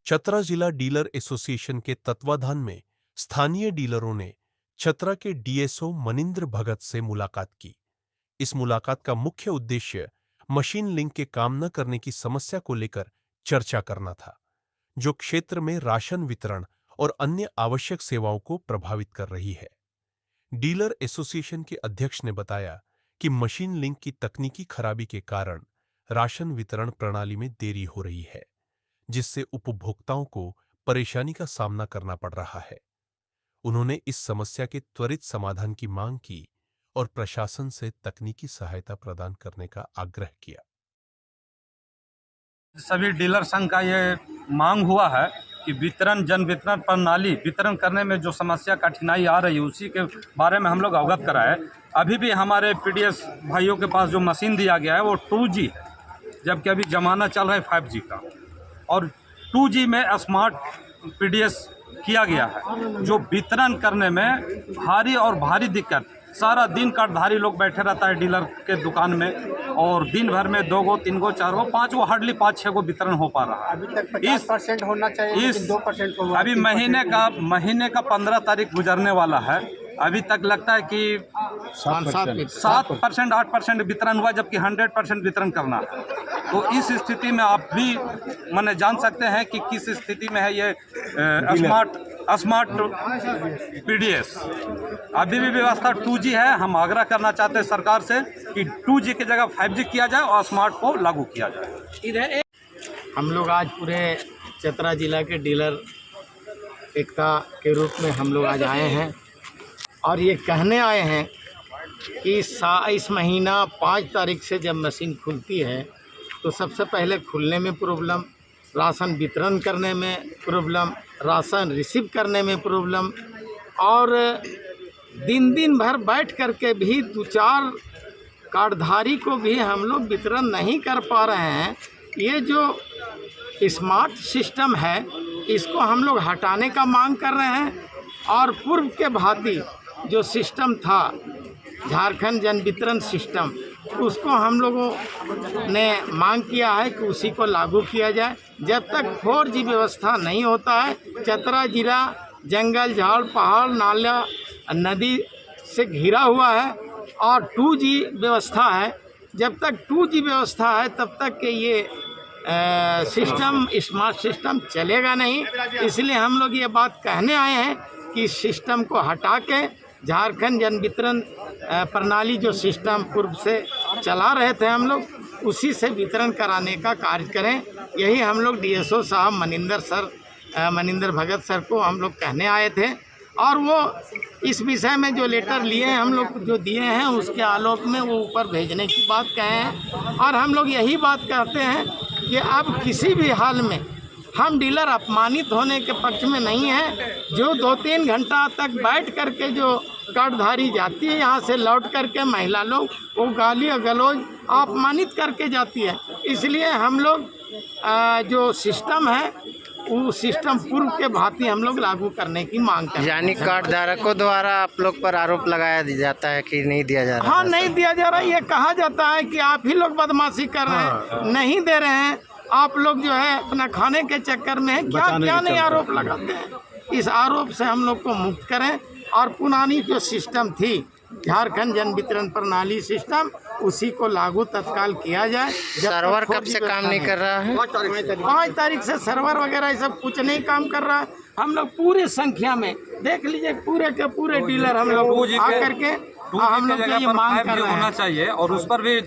चतरा जिला dealer association के तत्वाधान में स्थानीय डीलरों ने चतरा के डीएसओ मनिंद्र भगत से मुलाकात की। इस मुलाकात का मुख्य उद्देश्य मशीन लिंक के काम न करने की समस्या को लेकर चर्चा करना था, जो क्षेत्र में राशन वितरण और अन्य आवश्यक सेवाओं को प्रभावित कर रही है। डीलर एसोसिएशन के अध्यक्ष ने बताया कि मशीन लिंक की तकनीकी खराबी के कारण राशन वितरण प्रणाली में देरी हो रही है, जिससे उपभोक्ताओं को परेशानी का सामना करना पड़ रहा है। उन्होंने इस समस्या के त्वरित समाधान की मांग की और प्रशासन से तकनीकी सहायता प्रदान करने का आग्रह किया। सभी डीलर संघ का ये मांग हुआ है कि जन वितरण प्रणाली वितरण करने में जो समस्या कठिनाई आ रही है उसी के बारे में हम लोग अवगत कराए। अभी भी हमारे पीडीएस भाइयों के पास जो मशीन दिया गया है वो 2G है, जबकि अभी ज़माना चल रहा है 5G का, और 2G में स्मार्ट पीडीएस किया गया है, जो वितरण करने में भारी दिक्कत। सारा दिन कार्डधारी लोग बैठे रहता है डीलर के दुकान में, और दिन भर में 2 गो 3 गो 4 गो 5 गो हार्डली 5-6 गो वितरण हो पा रहा है। अभी तक 50% होना चाहिए, इस 2% को अभी महीने का 15 तारीख गुजरने वाला है। अभी तक लगता है कि 7% 8% वितरण हुआ, जबकि 100% वितरण करना है। तो इस स्थिति में आप भी माने जान सकते हैं कि किस स्थिति में है ये स्मार्ट पीडीएस। अभी भी व्यवस्था 2G है। हम आग्रह करना चाहते हैं सरकार से कि 2G की जगह 5G किया जाए और स्मार्ट को लागू किया जाए। हम लोग आज पूरे चतरा जिला के डीलर एकता के रूप में हम लोग आज आए हैं और ये कहने आए हैं कि इस महीना 5 तारीख से जब मशीन खुलती है तो सबसे पहले खुलने में प्रॉब्लम, राशन वितरण करने में प्रॉब्लम, राशन रिसीव करने में प्रॉब्लम, और दिन भर बैठ करके भी 2-4 कार्डधारी को भी हम लोग वितरण नहीं कर पा रहे हैं। ये जो स्मार्ट सिस्टम है इसको हम लोग हटाने का मांग कर रहे हैं, और पूर्व के भांति जो सिस्टम था झारखंड जन वितरण सिस्टम, उसको हम लोगों ने मांग किया है कि उसी को लागू किया जाए। जब तक 4G व्यवस्था नहीं होता है, चतरा जिला जंगल झाड़ पहाड़ नाला नदी से घिरा हुआ है और 2G व्यवस्था है। जब तक 2G व्यवस्था है तब तक के ये सिस्टम स्मार्ट सिस्टम चलेगा नहीं। इसलिए हम लोग ये बात कहने आए हैं कि इस सिस्टम को हटा के झारखंड जन वितरण प्रणाली जो सिस्टम पूर्व से चला रहे थे हम लोग, उसी से वितरण कराने का कार्य करें। यही हम लोग डीएसओ साहब मनिंद्र भगत सर को हम लोग कहने आए थे, और वो इस विषय में जो लेटर लिए हैं हम लोग जो दिए हैं उसके आलोक में वो ऊपर भेजने की बात कहे हैं। और हम लोग यही बात कहते हैं कि अब किसी भी हाल में हम डीलर अपमानित होने के पक्ष में नहीं हैं। जो 2-3 घंटा तक बैठ करके जो कार्डधारी जाती है यहाँ से लौट करके महिला लोग वो गाली और गलौज अपमानित करके जाती है। इसलिए हम लोग जो सिस्टम है वो सिस्टम पूर्व के भांति हम लोग लागू करने की मांग करते हैं। यानी कार्ड धारकों द्वारा आप लोग पर आरोप लगाया जाता है कि नहीं दिया जा रहा? हाँ, नहीं दिया जा रहा। ये कहा जाता है कि आप ही लोग बदमाशी कर रहे हैं, नहीं दे रहे हैं, आप लोग जो है अपना खाने के चक्कर में है, क्या नहीं आरोप लगाते हैं। इस आरोप से हम लोग को मुक्त करें और पुरानी जो सिस्टम थी झारखंड जन वितरण प्रणाली सिस्टम, उसी को लागू तत्काल किया जाए। सर्वर कब से काम नहीं कर रहा है? 5 तारीख से सर्वर वगैरह ये सब कुछ नहीं काम कर रहा है। हम लोग पूरी संख्या में देख लीजिए, पूरे के पूरे डीलर हम लोग आकर के हम लोग ये मांग कर रहे हैं होना चाहिए, और उस पर भी